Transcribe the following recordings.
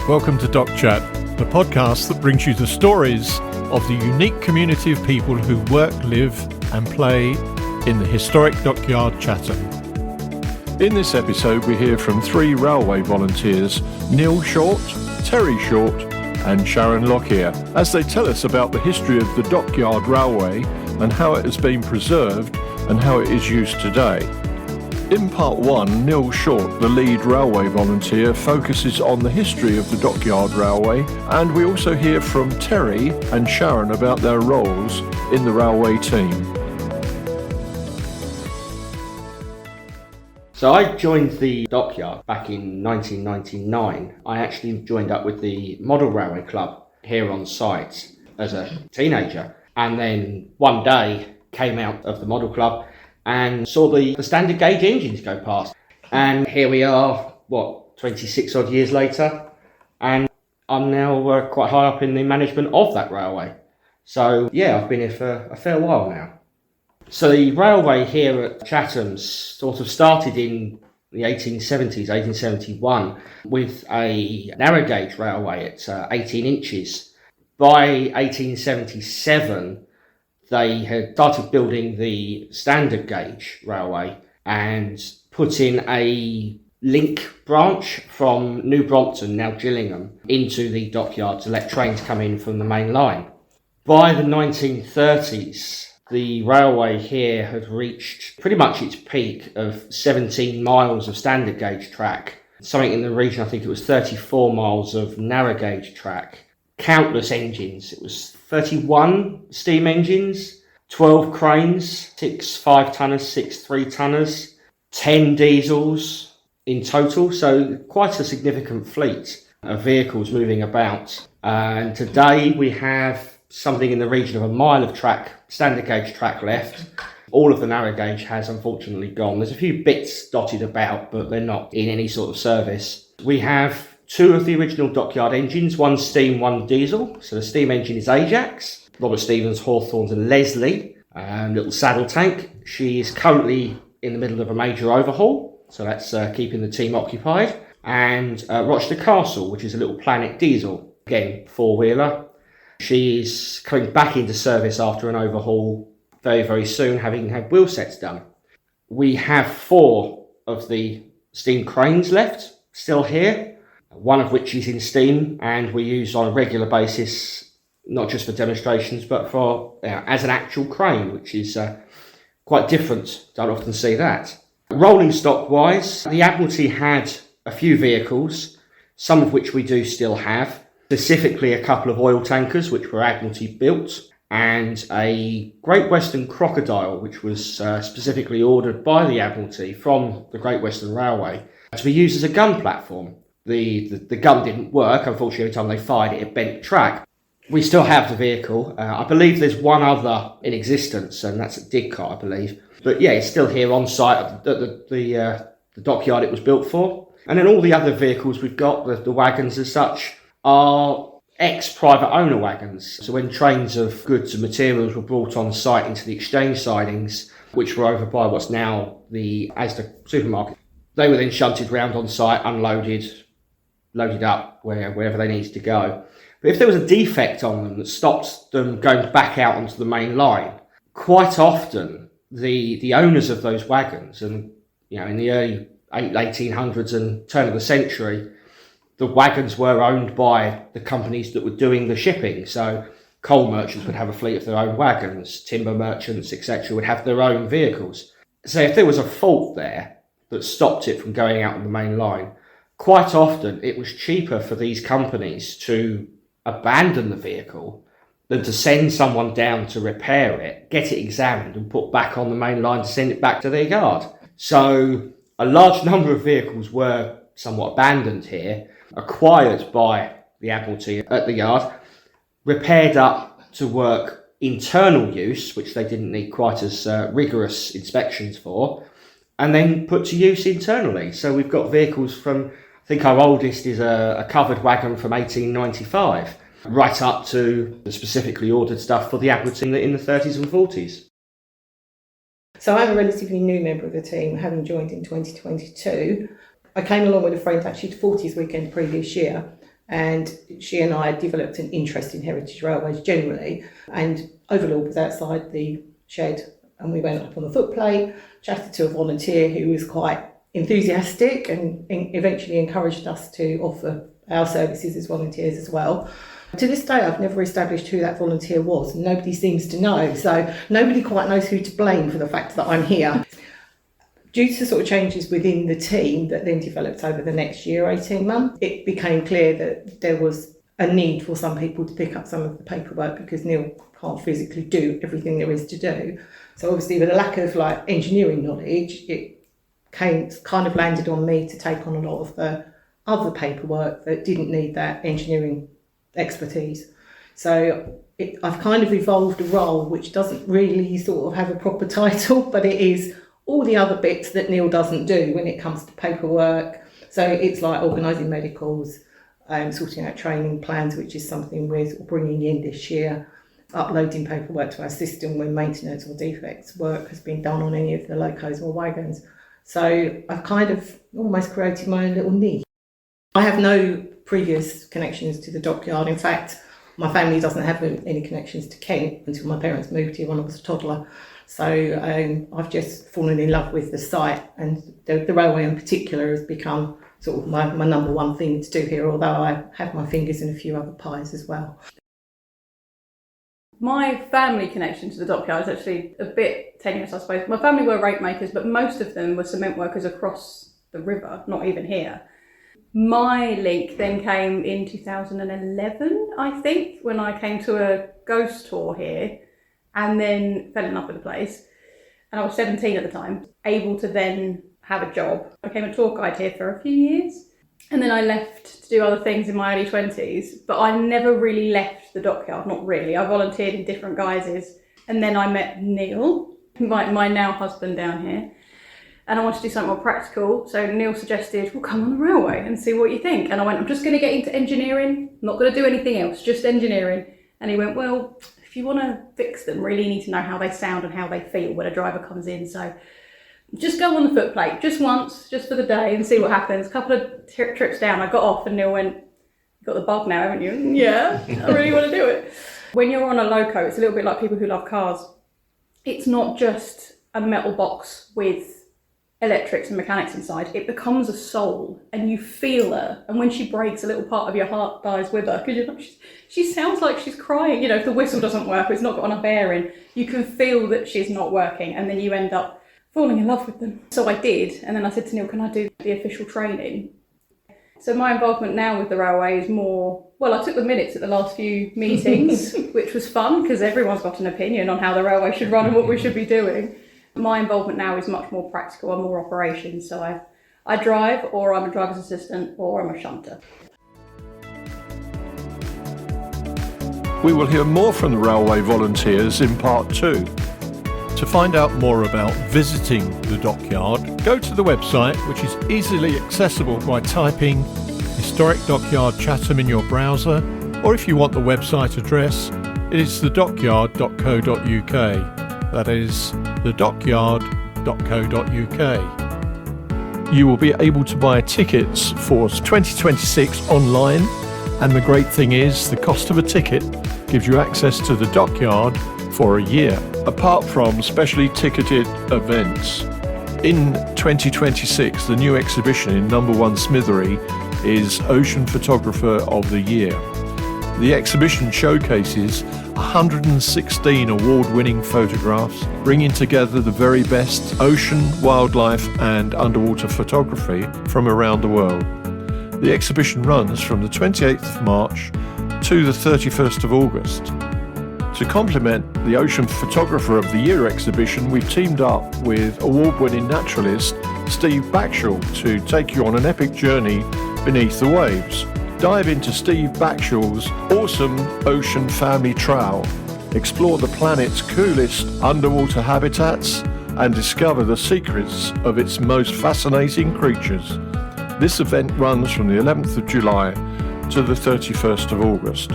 Welcome to Dock Chat, the podcast that brings you the stories of the unique community of people who work, live and play in the historic Dockyard, Chatham. In this episode we hear from three railway volunteers, Neal Short, Terri Short and Sharon Lockyer, as they tell us about the history of the Dockyard Railway and how it has been preserved and how it is used today. In part one, Neal Short, the lead railway volunteer, focuses on the history of the Dockyard Railway, and we also hear from Terri and Sharon about their roles in the railway team. So I joined the Dockyard back in 1999. I actually joined up with the Model Railway Club here on site as a teenager, and then one day came out of the Model Club and saw the standard gauge engines go past. And here we are, 26 odd years later, and I'm now quite high up in the management of that railway. So yeah, I've been here for a fair while now. So the railway here at Chatham sort of started in the 1870s, 1871, with a narrow gauge railway at 18 inches. By 1877, they had started building the standard gauge railway and put in a link branch from New Brompton, now Gillingham, into the Dockyard to let trains come in from the main line. By the 1930s, the railway here had reached pretty much its peak of 17 miles of standard gauge track, something in the region, I think it was 34 miles of narrow gauge track. Countless engines. It was 31 steam engines, 12 cranes, 6 5-tonners, 6 3-tonners, 10 diesels in total. So quite a significant fleet of vehicles moving about. And today we have something in the region of a mile of track, standard gauge track left. All of the narrow gauge has unfortunately gone. There's a few bits dotted about, but they're not in any sort of service. We have two of the original Dockyard engines, one steam, one diesel. So the steam engine is Ajax, Robert Stevens, Hawthorns and Leslie, little saddle tank. She is currently in the middle of a major overhaul, so that's keeping the team occupied. And Rochdale Castle, which is a little Planet diesel, again, four-wheeler. She's coming back into service after an overhaul very, very soon, having had wheel sets done. We have 4 of the steam cranes left, still here. One of which is in steam and we use on a regular basis, not just for demonstrations, but for as an actual crane, which is quite different. Don't often see that. Rolling stock wise, the Admiralty had a few vehicles, some of which we do still have, specifically a couple of oil tankers, which were Admiralty built, and a Great Western Crocodile, which was specifically ordered by the Admiralty from the Great Western Railway to be used as a gun platform. The gun didn't work, unfortunately. Every time they fired it, it bent the track. We still have the vehicle. I believe there's one other in existence, and that's at Didcot, I believe. But yeah, it's still here on site at the dockyard it was built for. And then all the other vehicles we've got, the wagons as such, are ex-private owner wagons. So when trains of goods and materials were brought on site into the exchange sidings, which were over by what's now the Asda supermarket, they were then shunted round on site, unloaded, loaded up wherever they needed to go. But if there was a defect on them that stopped them going back out onto the main line, quite often the owners of those wagons, and in the early 1800s and turn of the century, the wagons were owned by the companies that were doing the shipping. So coal merchants would have a fleet of their own wagons, timber merchants, etc. would have their own vehicles. So if there was a fault there that stopped it from going out on the main line, quite often it was cheaper for these companies to abandon the vehicle than to send someone down to repair it, get it examined and put back on the main line to send it back to their yard. So a large number of vehicles were somewhat abandoned here, acquired by the Admiralty at the yard, repaired up to work internal use, which they didn't need quite as rigorous inspections for, and then put to use internally. So we've got vehicles from, I think our oldest is a covered wagon from 1895, right up to the specifically ordered stuff for the Admiralty in the 30s and 40s. So I'm a relatively new member of the team, having joined in 2022. I came along with a friend actually to 40s weekend previous year, and she and I developed an interest in heritage railways generally. And Overlord was outside the shed, and we went up on the footplate, chatted to a volunteer who was quite enthusiastic and eventually encouraged us to offer our services as volunteers as well. To this day, I've never established who that volunteer was, and nobody seems to know. So nobody quite knows who to blame for the fact that I'm here. Due to sort of changes within the team that then developed over the next year, 18 months, it became clear that there was a need for some people to pick up some of the paperwork because Neal can't physically do everything there is to do. So obviously with a lack of engineering knowledge, it kind of landed on me to take on a lot of the other paperwork that didn't need that engineering expertise. So I've kind of evolved a role which doesn't really sort of have a proper title, but it is all the other bits that Neal doesn't do when it comes to paperwork. So it's like organising medicals, sorting out training plans, which is something we're bringing in this year, uploading paperwork to our system when maintenance or defects work has been done on any of the locos or wagons. So I've kind of almost created my own little niche. I have no previous connections to the Dockyard. In fact, my family doesn't have any connections to Kent until my parents moved here when I was a toddler. So I've just fallen in love with the site, and the railway in particular has become sort of my number one thing to do here, although I have my fingers in a few other pies as well. My family connection to the Dockyard is actually a bit tenuous, I suppose. My family were rake makers, but most of them were cement workers across the river, not even here. My link then came in 2011, I think, when I came to a ghost tour here and then fell in love with the place. And I was 17 at the time, able to then have a job. I became a tour guide here for a few years. And then I left to do other things in my early 20s, but I never really left the Dockyard, not really. I volunteered in different guises. And then I met Neal, my now husband down here. And I wanted to do something more practical. So Neal suggested, well, come on the railway and see what you think. And I went, I'm just going to get into engineering. I'm not going to do anything else, just engineering. And he went, well, if you want to fix them, really need to know how they sound and how they feel when a driver comes in. So just go on the footplate, just once, just for the day and see what happens. A couple of trips down, I got off and Neal went, you've got the bug now, haven't you? Yeah, I really want to do it. When you're on a loco, it's a little bit like people who love cars. It's not just a metal box with electrics and mechanics inside. It becomes a soul and you feel her. And when she breaks, a little part of your heart dies with her because she sounds like she's crying. You know, if the whistle doesn't work or it's not got enough air in, you can feel that she's not working, and then you end up falling in love with them. So I did, and then I said to Neal, can I do the official training? So my involvement now with the railway is more, well, I took the minutes at the last few meetings, which was fun because everyone's got an opinion on how the railway should run and what we should be doing. My involvement now is much more practical and more operations. So I drive, or I'm a driver's assistant, or I'm a shunter. We will hear more from the railway volunteers in part 2. To find out more about visiting the Dockyard, go to the website, which is easily accessible by typing Historic Dockyard Chatham in your browser, or if you want the website address, it is thedockyard.co.uk. That is thedockyard.co.uk. You will be able to buy tickets for 2026 online, and the great thing is the cost of a ticket gives you access to the Dockyard for a year, apart from specially ticketed events. In 2026, the new exhibition in Number 1 Smithery is Ocean Photographer of the Year. The exhibition showcases 116 award-winning photographs, bringing together the very best ocean, wildlife and underwater photography from around the world. The exhibition runs from the 28th of March to the 31st of August. To complement the Ocean Photographer of the Year exhibition, we've teamed up with award-winning naturalist Steve Backshall to take you on an epic journey beneath the waves. Dive into Steve Backshall's awesome ocean family trail, explore the planet's coolest underwater habitats, and discover the secrets of its most fascinating creatures. This event runs from the 11th of July to the 31st of August.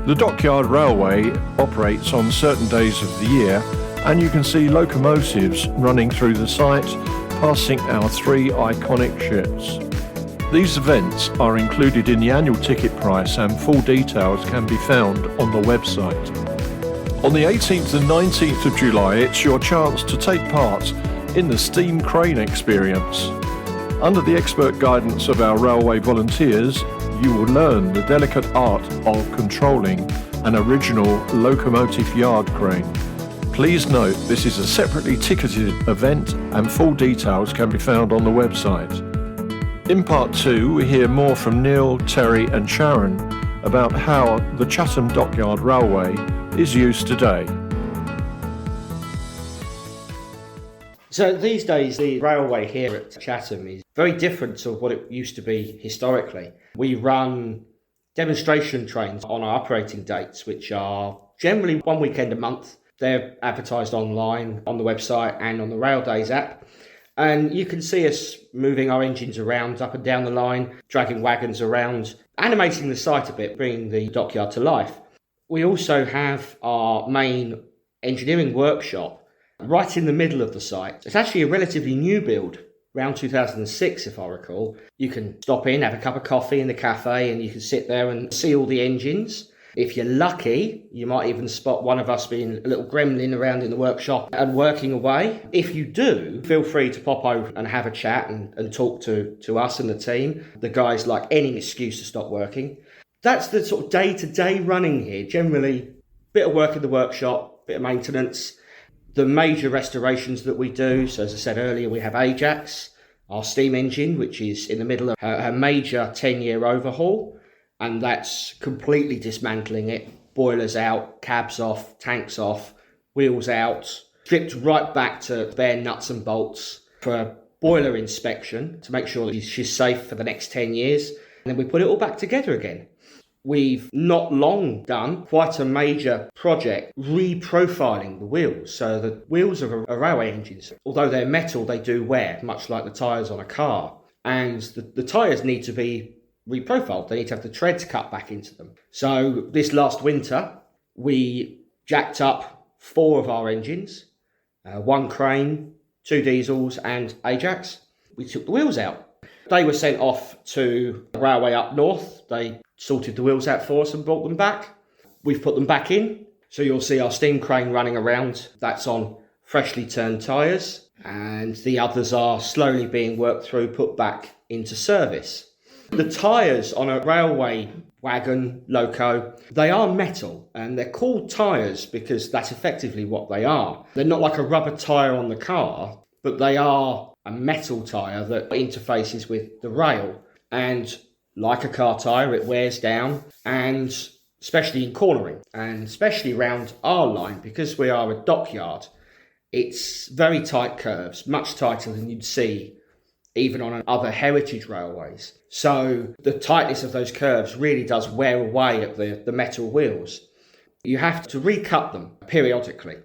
The Dockyard Railway operates on certain days of the year, and you can see locomotives running through the site, passing our 3 iconic ships. These events are included in the annual ticket price and full details can be found on the website. On the 18th and 19th of July, it's your chance to take part in the steam crane experience. Under the expert guidance of our railway volunteers, you will learn the delicate art of controlling an original locomotive yard crane. Please note this is a separately ticketed event and full details can be found on the website. In part 2, we hear more from Neal, Terri and Sharon about how the Chatham Dockyard Railway is used today. So these days the railway here at Chatham is very different to what it used to be historically. We run demonstration trains on our operating dates, which are generally one weekend a month. They're advertised online on the website and on the Rail Days app. And you can see us moving our engines around up and down the line, dragging wagons around, animating the site a bit, bringing the dockyard to life. We also have our main engineering workshop right in the middle of the site. It's actually a relatively new build, around 2006 if I recall. You can stop in, have a cup of coffee in the cafe and you can sit there and see all the engines. If you're lucky, you might even spot one of us being a little gremlin around in the workshop and working away. If you do, feel free to pop over and have a chat and talk to us and the team. The guys like any excuse to stop working. That's the sort of day-to-day running here. Generally, bit of work in the workshop, bit of maintenance. The major restorations that we do, so as I said earlier, we have Ajax, our steam engine, which is in the middle of her major 10-year overhaul. And that's completely dismantling it, boilers out, cabs off, tanks off, wheels out, stripped right back to bare nuts and bolts for a boiler inspection to make sure that she's safe for the next 10 years. And then we put it all back together again. We've not long done quite a major project reprofiling the wheels. So the wheels of a railway engines, although they're metal, they do wear, much like the tyres on a car. And the tyres need to be reprofiled. They need to have the treads cut back into them. So this last winter, we jacked up 4 of our engines, 1 crane, 2 diesels and Ajax. We took the wheels out. They were sent off to the railway up north. They sorted the wheels out for us and brought them back. We've put them back in. So you'll see our steam crane running around. That's on freshly turned tyres. And the others are slowly being worked through, put back into service. The tyres on a railway wagon, loco, they are metal and they're called tyres because that's effectively what they are. They're not like a rubber tyre on the car, but they are a metal tyre that interfaces with the rail. And like a car tyre, it wears down, and especially in cornering and especially around our line because we are a dockyard, it's very tight curves, much tighter than you'd see even on other heritage railways. So the tightness of those curves really does wear away at the metal wheels. You have to recut them periodically.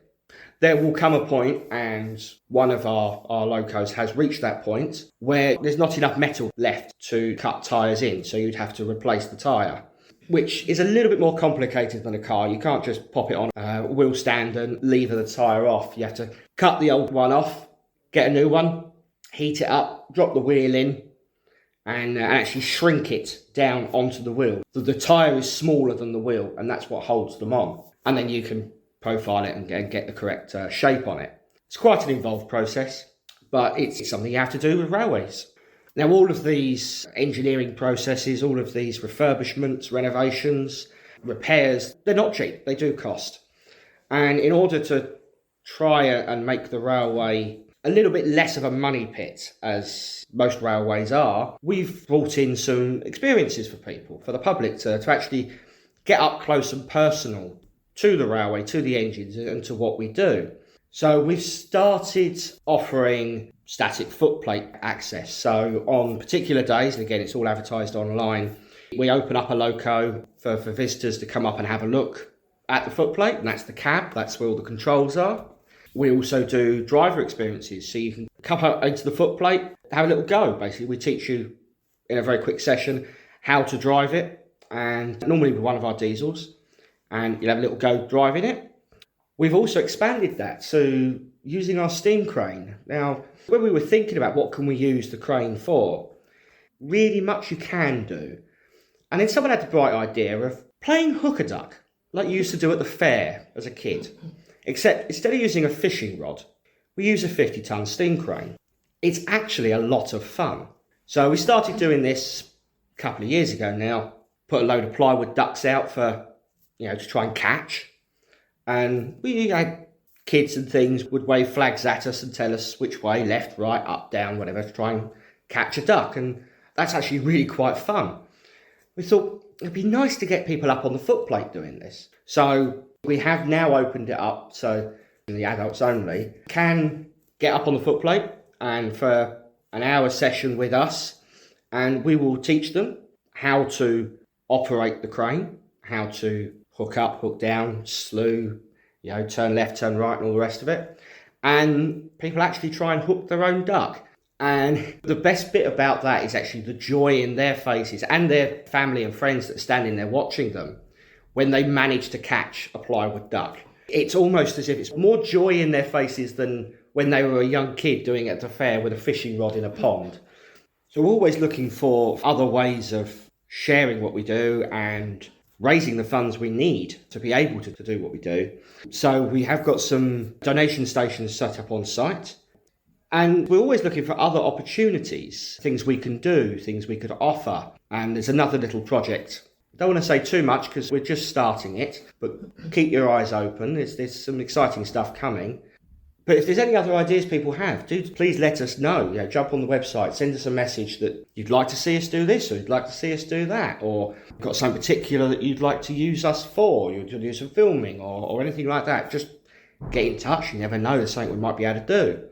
There will come a point, and one of our locos has reached that point, where there's not enough metal left to cut tyres in, so you'd have to replace the tyre, which is a little bit more complicated than a car. You can't just pop it on a wheel stand and lever the tyre off. You have to cut the old one off, get a new one, heat it up, drop the wheel in, and actually shrink it down onto the wheel. The tyre is smaller than the wheel, and that's what holds them on. And then you can profile it and get the correct shape on it. It's quite an involved process, but it's something you have to do with railways. Now, all of these engineering processes, all of these refurbishments, renovations, repairs, they're not cheap. They do cost. And in order to try and make the railway a little bit less of a money pit, as most railways are, we've brought in some experiences for people, for the public, to actually get up close and personal to the railway, to the engines and to what we do. So we've started offering static footplate access. So on particular days, and again it's all advertised online, we open up a loco for visitors to come up and have a look at the footplate, and that's the cab, that's where all the controls are. We also do driver experiences, so you can come up into the footplate, have a little go. Basically, we teach you in a very quick session how to drive it, and normally with one of our diesels, and you'll have a little go driving it. We've also expanded that, so using our steam crane. Now, when we were thinking about what can we use the crane for, really much you can do. And then someone had the bright idea of playing hooker duck, like you used to do at the fair as a kid. Except instead of using a fishing rod, we use a 50-ton steam crane. It's actually a lot of fun. So we started doing this a couple of years ago now, put a load of plywood ducks out for, to try and catch. And we had kids and things would wave flags at us and tell us which way, left, right, up, down, whatever, to try and catch a duck. And that's actually really quite fun. We thought it'd be nice to get people up on the footplate doing this. So we have now opened it up so the adults only can get up on the footplate and for an hour session with us, and we will teach them how to operate the crane, how to hook up, hook down, slew, turn left, turn right, and all the rest of it. And people actually try and hook their own duck. And the best bit about that is actually the joy in their faces and their family and friends that are standing there watching them when they manage to catch a plywood duck. It's almost as if it's more joy in their faces than when they were a young kid doing it at the fair with a fishing rod in a pond. So we're always looking for other ways of sharing what we do and raising the funds we need to be able to do what we do. So we have got some donation stations set up on site. And we're always looking for other opportunities, things we can do, things we could offer. And there's another little project. I don't want to say too much because we're just starting it, but keep your eyes open. There's some exciting stuff coming. But if there's any other ideas people have, do please let us know. Jump on the website, send us a message that you'd like to see us do this or you'd like to see us do that, or got something particular that you'd like to use us for, you'd do some filming or anything like that. Just get in touch. You never know, there's something we might be able to do.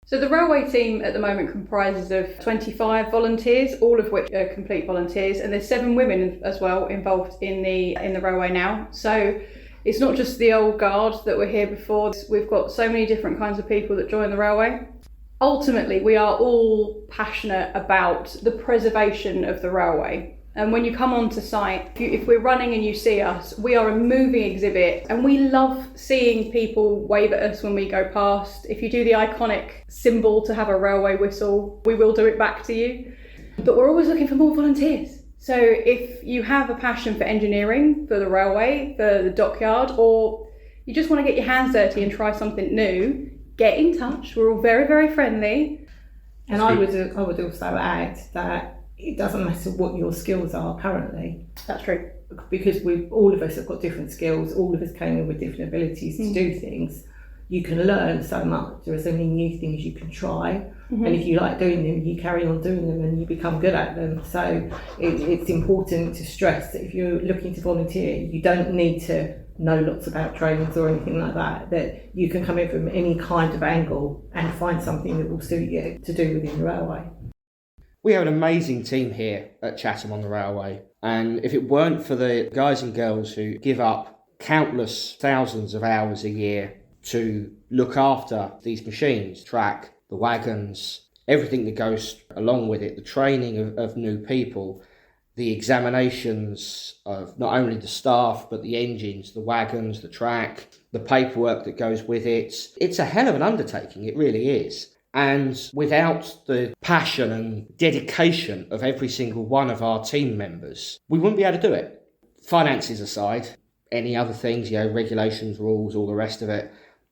So the railway team at the moment comprises of 25 volunteers, all of which are complete volunteers, and there's 7 women as well involved in the railway now. So it's not just the old guard that were here before. We've got so many different kinds of people that join the railway. Ultimately, we are all passionate about the preservation of the railway. And when you come onto site, if we're running and you see us, we are a moving exhibit, and we love seeing people wave at us when we go past. If you do the iconic symbol to have a railway whistle, we will do it back to you. But we're always looking for more volunteers. So if you have a passion for engineering, for the railway, for the dockyard, or you just want to get your hands dirty and try something new, get in touch. We're all very, very friendly. And I would also add that it doesn't matter what your skills are currently. That's true. Because all of us have got different skills, all of us came in with different abilities to do things. You can learn so much. There are so many new things you can try. And if you like doing them, you carry on doing them and you become good at them. So it's important to stress that if you're looking to volunteer, you don't need to know lots about trains or anything like that, that you can come in from any kind of angle and find something that will suit you to do within the railway. We have an amazing team here at Chatham on the railway, and if it weren't for the guys and girls who give up countless thousands of hours a year to look after these machines, track, the wagons, everything that goes along with it, the training of new people, the examinations of not only the staff but the engines, the wagons, the track, the paperwork that goes with it, it's a hell of an undertaking, it really is. And without the passion and dedication of every single one of our team members, we wouldn't be able to do it. Finances aside, any other things, regulations, rules, all the rest of it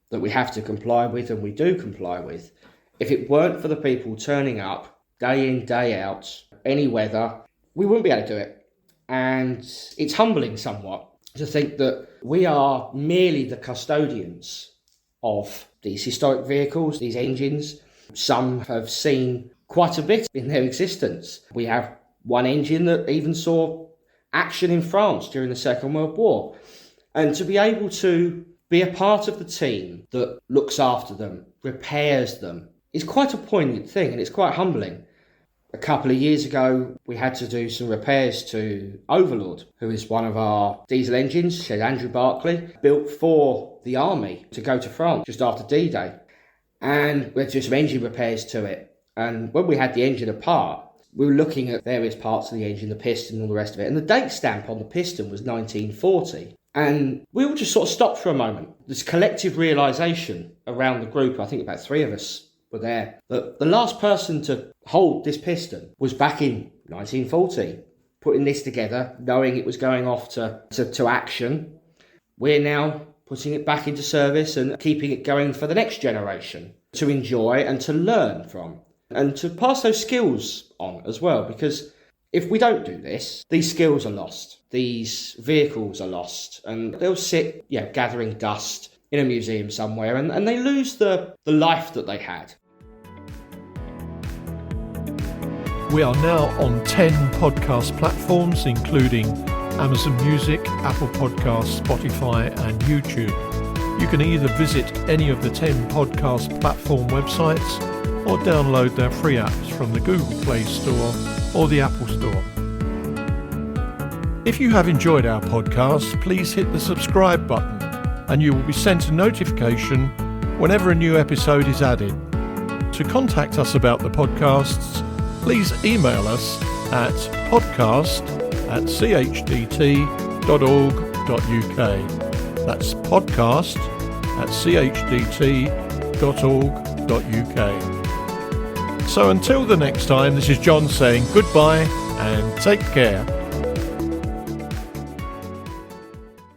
that we have to comply with and we do comply with. If it weren't for the people turning up day in, day out, any weather, we wouldn't be able to do it. And it's humbling somewhat to think that we are merely the custodians of these historic vehicles, these engines. Some have seen quite a bit in their existence. We have one engine that even saw action in France during the Second World War. And to be able to be a part of the team that looks after them, repairs them, is quite a poignant thing, and it's quite humbling. A couple of years ago, we had to do some repairs to Overlord, who is one of our diesel engines, said Andrew Barclay, built for the army to go to France just after D-Day. And we had to do some engine repairs to it. And when we had the engine apart, we were looking at various parts of the engine, the piston and all the rest of it. And the date stamp on the piston was 1940. And we all just sort of stopped for a moment. This collective realisation around the group, I think about 3 of us were there. The last person to hold this piston was back in 1940, putting this together, knowing it was going off to action. We're now putting it back into service and keeping it going for the next generation to enjoy and to learn from, and to pass those skills on as well, because if we don't do this, these skills are lost, these vehicles are lost, and they'll sit gathering dust in a museum somewhere, and they lose the life that they had. We are now on 10 podcast platforms, including Amazon Music, Apple Podcasts, Spotify and YouTube. You can either visit any of the 10 podcast platform websites or download their free apps from the Google Play Store or the Apple Store. If you have enjoyed our podcast, please hit the subscribe button and you will be sent a notification whenever a new episode is added. To contact us about the podcasts, please email us at podcast@chdt.org.uk. That's podcast@chdt.org.uk. So until the next time, this is John saying goodbye and take care.